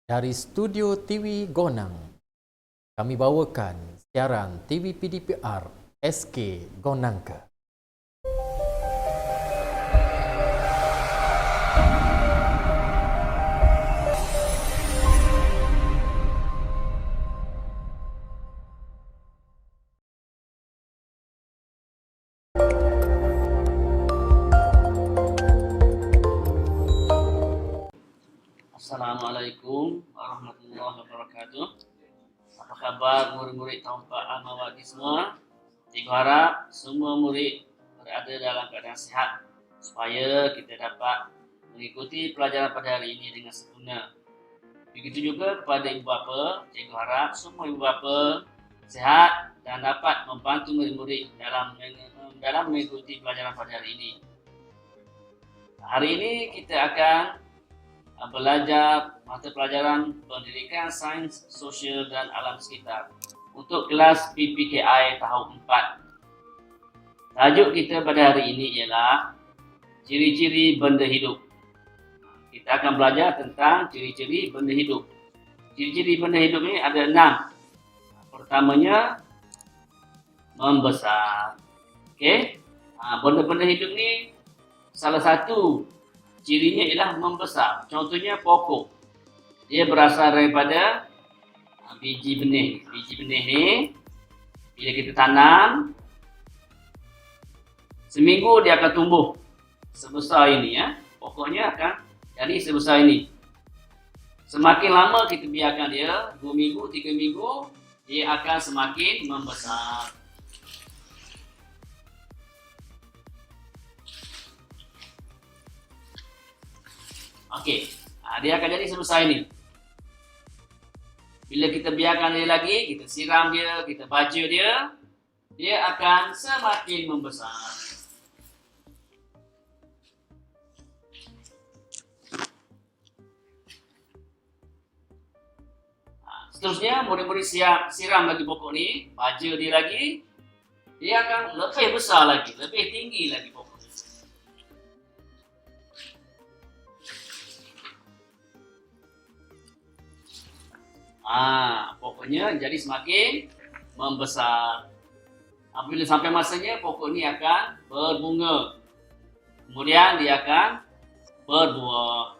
Dari studio TV Gonang, kami bawakan siaran TV PDPR SK Gonangka. Assalamualaikum warahmatullahi wabarakatuh. Apa kabar murid-murid Taufaq Al-Mawadi semua? Cikgu harap semua murid berada dalam keadaan sihat supaya kita dapat mengikuti pelajaran pada hari ini dengan sempurna. Begitu juga kepada ibu bapa, cikgu harap semua ibu bapa sihat dan dapat membantu murid-murid dalam mengikuti pelajaran pada hari ini. Hari ini kita akan belajar mata pelajaran Pendidikan Sains Sosial dan Alam Sekitar untuk kelas PPKI tahun 4. Tajuk kita pada hari ini ialah ciri-ciri benda hidup. Kita akan belajar tentang ciri-ciri benda hidup. Ciri-ciri benda hidup ini ada 6. Pertamanya, membesar. Okey. Benda-benda hidup ni salah satu cirinya ialah membesar. Contohnya pokok. Dia berasal daripada biji benih. Biji benih ni bila kita tanam, seminggu dia akan tumbuh sebesar ini ya. Pokoknya akan jadi sebesar ini. Semakin lama kita biarkan dia, 2 minggu, 3 minggu, dia akan semakin membesar. Okey, dia akan jadi sebesar ini. Bila kita biarkan dia lagi, kita siram dia, kita baja dia, dia akan semakin membesar. Seterusnya, murid-murid siram lagi pokok ni, baja dia lagi, dia akan lebih besar lagi, lebih tinggi lagi pokok. Pokoknya jadi semakin membesar. Apabila sampai masanya pokok ini akan berbunga. Kemudian dia akan berbuah.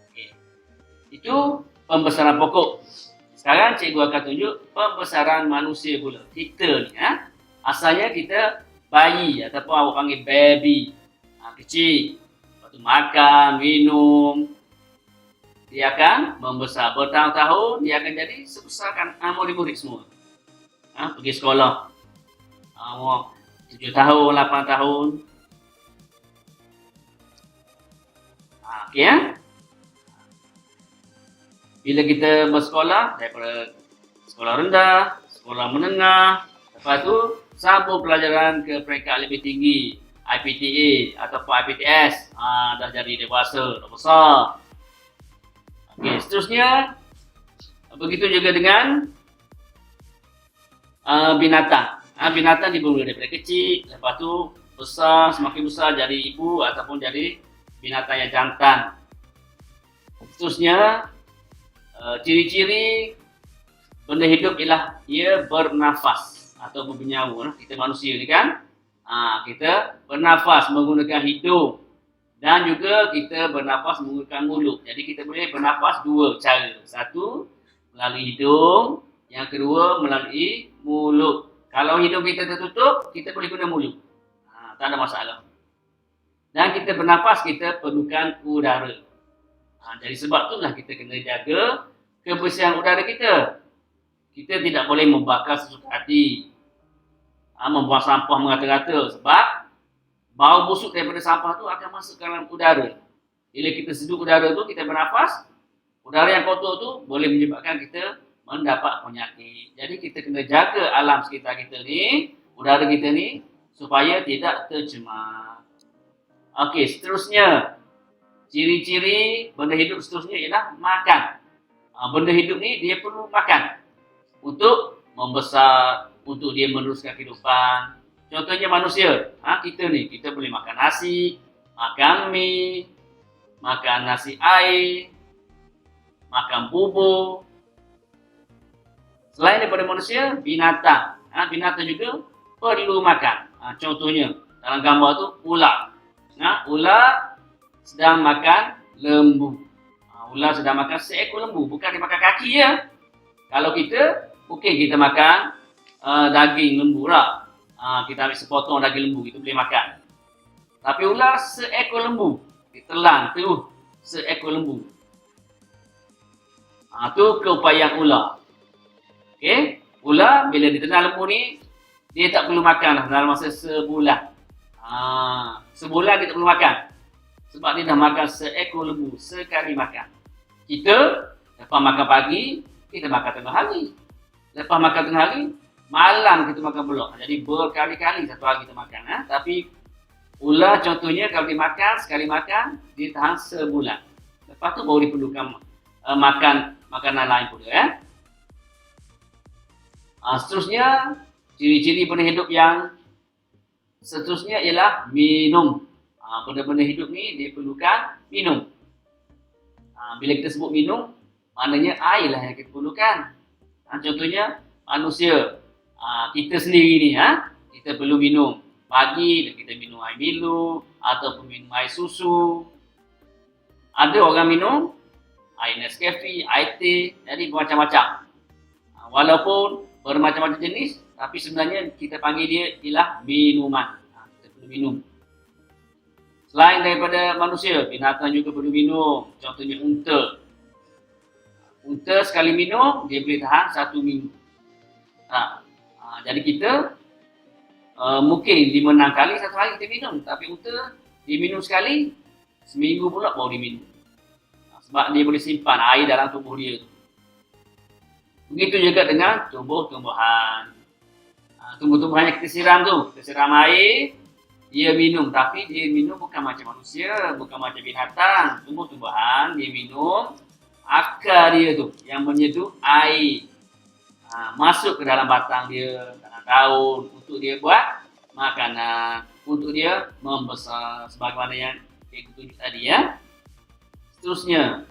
Okey. Itu pembesaran pokok. Sekarang cikgu akan tunjuk pembesaran manusia pula. Kita ni asalnya kita bayi ataupun awak panggil baby. Kecil. Lepas tu makan, minum. Dia akan membesar bertahun-tahun, dia akan jadi sebesarkan murid-murid semua. Pergi sekolah. 7 tahun, 8 tahun. Okey ya. Bila kita bersekolah, daripada sekolah rendah, sekolah menengah, lepas tu sambung pelajaran ke peringkat lebih tinggi, IPTA ataupun IPTS. Dah jadi dewasa, dah besar. Okey, seterusnya begitu juga dengan binatang. Binatang dimulai daripada kecil, lepas tu besar, semakin besar jadi ibu ataupun jadi binatang yang jantan. Seterusnya, ciri-ciri benda hidup ialah ia bernafas atau bernyawa. Kita manusia ni kan, kita bernafas menggunakan hidung. Dan juga kita bernafas menggunakan mulut. Jadi kita boleh bernafas 2 cara. Satu, melalui hidung. Yang kedua, melalui mulut. Kalau hidung kita tertutup, kita boleh guna mulut. Tak ada masalah. Dan kita bernafas, kita perlukan udara. Jadi sebab itulah kita kena jaga kebersihan udara kita. Kita tidak boleh membakar sesuka hati. Membuang sampah merata-rata. Sebab bau busuk daripada sampah tu akan masuk ke dalam udara. Bila kita seduh udara tu, kita bernafas, udara yang kotor tu boleh menyebabkan kita mendapat penyakit. Jadi kita kena jaga alam sekitar kita ni, udara kita ni, supaya tidak tercemar. Okey, seterusnya, ciri-ciri benda hidup seterusnya ialah makan. Benda hidup ni dia perlu makan untuk membesar, untuk dia meneruskan kehidupan. Contohnya manusia, kita ni, kita boleh makan nasi, makan mie, makan nasi air, makan bubur. Selain daripada manusia, binatang. Binatang juga perlu makan. Contohnya, dalam gambar tu, ular. Ular sedang makan lembu. Ular sedang makan seekor lembu. Bukan dia makan kaki ya. Kalau kita, mungkin kita makan daging lembu lah. Kita ambil sepotong daging lembu, kita boleh makan. Tapi ular seekor lembu. Ditelan terus seekor lembu. Tu keupayaan ular. Okey, ular bila ditelan lembu ni, dia tak perlu makan dalam masa sebulan. Sebulan dia tak perlu makan. Sebab dia dah makan seekor lembu sekali makan. Kita, lepas makan pagi, kita makan tengah hari. Lepas makan tengah hari, malam kita makan pula. Jadi berkali-kali satu hari kita makan. Tapi ular contohnya kalau dia makan, sekali makan, dia tahan sebulan. Lepas tu baru diperlukan makan makanan lain pula. Seterusnya, ciri-ciri benda hidup yang seterusnya ialah minum. Benda-benda hidup ni dia perlukan minum. Bila kita sebut minum, maknanya air lah yang kita perlukan. Contohnya, manusia. Kita sendiri ni, kita perlu minum. Pagi kita minum air Milo ataupun minum air susu. Ada orang minum air Nescafe, air teh, jadi bermacam-macam. Walaupun bermacam-macam jenis, tapi sebenarnya kita panggil dia ialah minuman. Kita perlu minum. Selain daripada manusia, binatang juga perlu minum. Contohnya unta. Unta sekali minum, dia boleh tahan 1 minggu. Jadi kita mungkin 5-6 kali satu hari kita minum. Tapi unta, dia minum sekali, seminggu pula baru dia minum. Sebab dia boleh simpan air dalam tubuh dia tu. Begitu juga dengan tumbuh-tumbuhan. Tumbuh-tumbuhan yang kita siram tu, kita siram air, dia minum. Tapi dia minum bukan macam manusia, bukan macam binatang. Tumbuh-tumbuhan, dia minum akar dia tu yang menyeduh air. Masuk ke dalam batang dia, dalam daun, untuk dia buat makanan, untuk dia membesar sebagaimana yang cikgu tunjuk tadi ya. Seterusnya,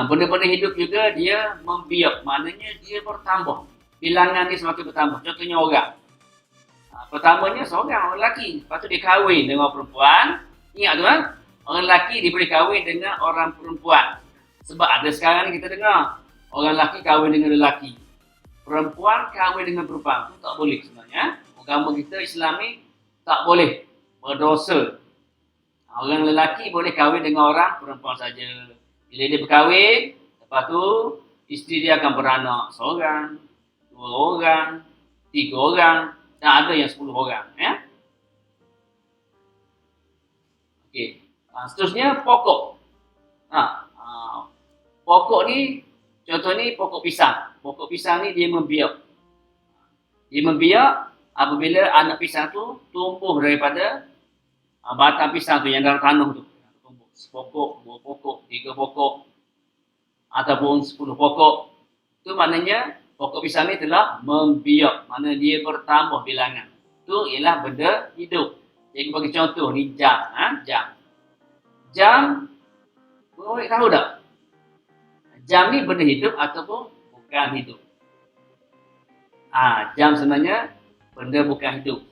benda-benda hidup juga dia membiak, maknanya dia bertambah. Bilangan dia semakin bertambah. Contohnya orang. Pertamanya seorang, orang lelaki. Lepas tu dia kahwin dengan orang perempuan. Ingat tu kan? Orang lelaki dia boleh kahwin dengan orang perempuan. Sebab ada sekarang ni kita dengar. Orang lelaki kahwin dengan lelaki. Perempuan kahwin dengan perempuan. Itu tak boleh sebenarnya. Agama kita Islam ni tak boleh. Berdosa. Orang lelaki boleh kahwin dengan orang perempuan saja. Bila dia berkahwin, lepas tu isteri dia akan beranak seorang, 2 orang, 3 orang, dan ada yang 10 orang. Ya? Okey. Seterusnya pokok. Pokok ni, contoh ni pokok pisang. Pokok pisang ni dia membiak. Dia membiak apabila anak pisang tu tumbuh daripada batang pisang tu yang dalam tanah tu. Tumbuh sepokok, 2 pokok, 3 pokok, ataupun 10 pokok. Itu maknanya pokok pisang ni telah membiak. Maknanya dia bertambah bilangan. Itu ialah benda hidup. Jadi bagi contoh ni jam. Jam. Jam, korang tahu tak? Jam ni benda hidup ataupun bukan hidup? Jam sebenarnya benda bukan hidup.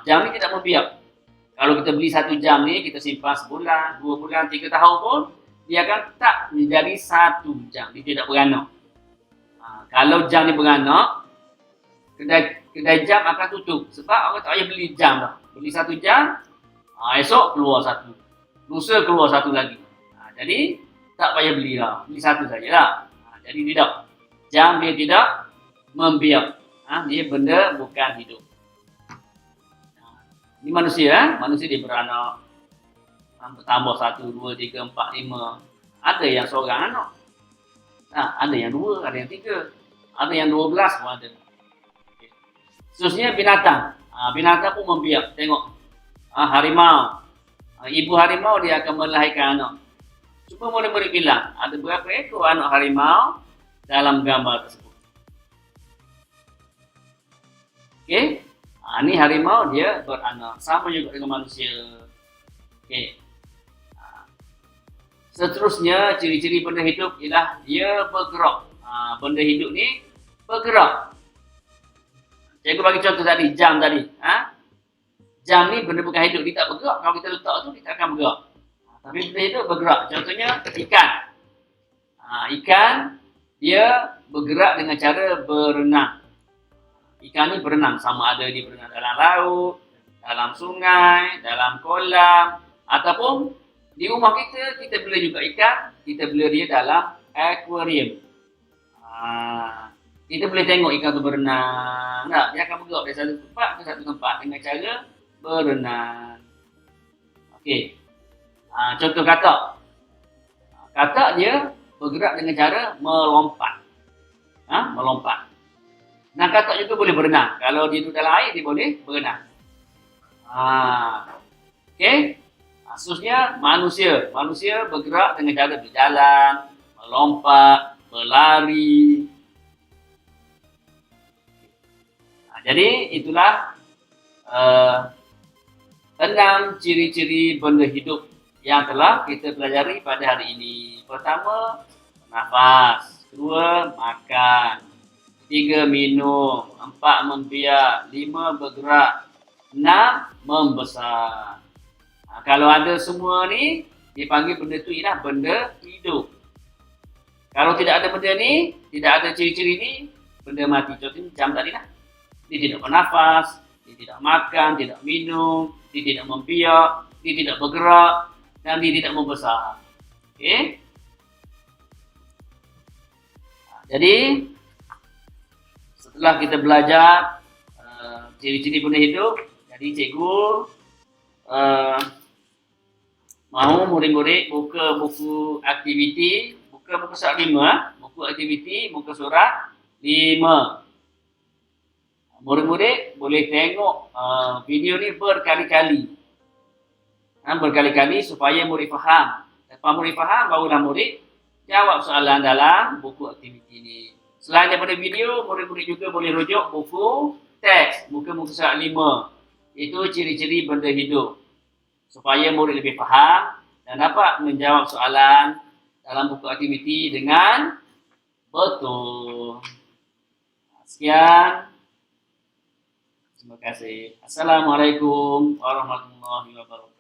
Jam ni tidak membiak. Kalau kita beli 1 jam ni, kita simpan sebulan, 2 bulan, 3 tahun pun, dia akan tak menjadi 1 jam. Dia tidak beranak. Kalau jam ni beranak, kedai jam akan tutup. Sebab orang tak payah beli jam dah. Beli 1 jam, esok keluar 1. Lusa keluar 1 lagi. Jadi, tak payah beli lah. Beli 1 sajalah. Jadi tidak. Jam dia tidak membiak. Dia benda bukan hidup. Ini manusia. Manusia dia beranak. Bertambah 1, 2, 3, 4, 5. Ada yang seorang anak. Ada yang 2, ada yang 3. Ada yang 12 pun ada. Seterusnya binatang. Binatang pun membiak. Tengok. Harimau. Ibu harimau dia akan melahirkan anak. Cuba murid-murid bilang, ada berapa ekor anak harimau dalam gambar tersebut. Okey. Ini harimau dia beranak. Sama juga dengan manusia. Okey. Seterusnya, ciri-ciri benda hidup ialah dia bergerak. Benda hidup ni bergerak. Cikgu bagi contoh tadi, jam tadi. Jam ni benda bukan hidup, dia tak bergerak. Kalau kita letak tu, dia tak akan bergerak. Tapi benda hidup bergerak. Contohnya, ikan. Ikan, dia bergerak dengan cara berenang. Ikan ni berenang. Sama ada dia berenang dalam laut, dalam sungai, dalam kolam. Ataupun di rumah kita bela juga ikan, kita bela dia dalam aquarium. Kita boleh tengok ikan tu berenang. Dia akan bergerak dari satu tempat ke satu tempat dengan cara berenang. Okey. Contoh katak. Katak dia bergerak dengan cara melompat. Melompat. Nah, katak juga boleh berenang. Kalau dia duduk dalam air, dia boleh berenang. Okey. Khususnya manusia. Manusia bergerak dengan cara berjalan, melompat, berlari. Jadi itulah 6 ciri-ciri benda hidup yang telah kita pelajari pada hari ini. Pertama, bernafas. Kedua, makan. 3, minum. 4, membiak. 5, bergerak. 6, membesar. Kalau ada semua ni, dipanggil benda tu ialah benda hidup. Kalau tidak ada benda ni, tidak ada ciri-ciri ni, benda mati. Contohnya jam tadi lah. Dia tidak bernafas, dia tidak makan, tidak minum, dia tidak membiak, dia tidak bergerak, dan dia tidak membesar. Okey? Jadi, setelah kita belajar ciri-ciri benda hidup, jadi cikgu mahu murid-murid buka buku aktiviti, buka muka surat 5, buku aktiviti, muka surat 5. Murid-murid boleh tengok video ni berkali-kali. Berkali-kali supaya murid faham. Lepas murid faham, barulah murid jawab soalan dalam buku aktiviti ni. Selain daripada video, murid-murid juga boleh rujuk buku teks, muka surat 5. Itu ciri-ciri benda hidup. Supaya murid lebih faham dan dapat menjawab soalan dalam buku aktiviti dengan betul. Sekian. Terima kasih. Assalamualaikum warahmatullahi wabarakatuh.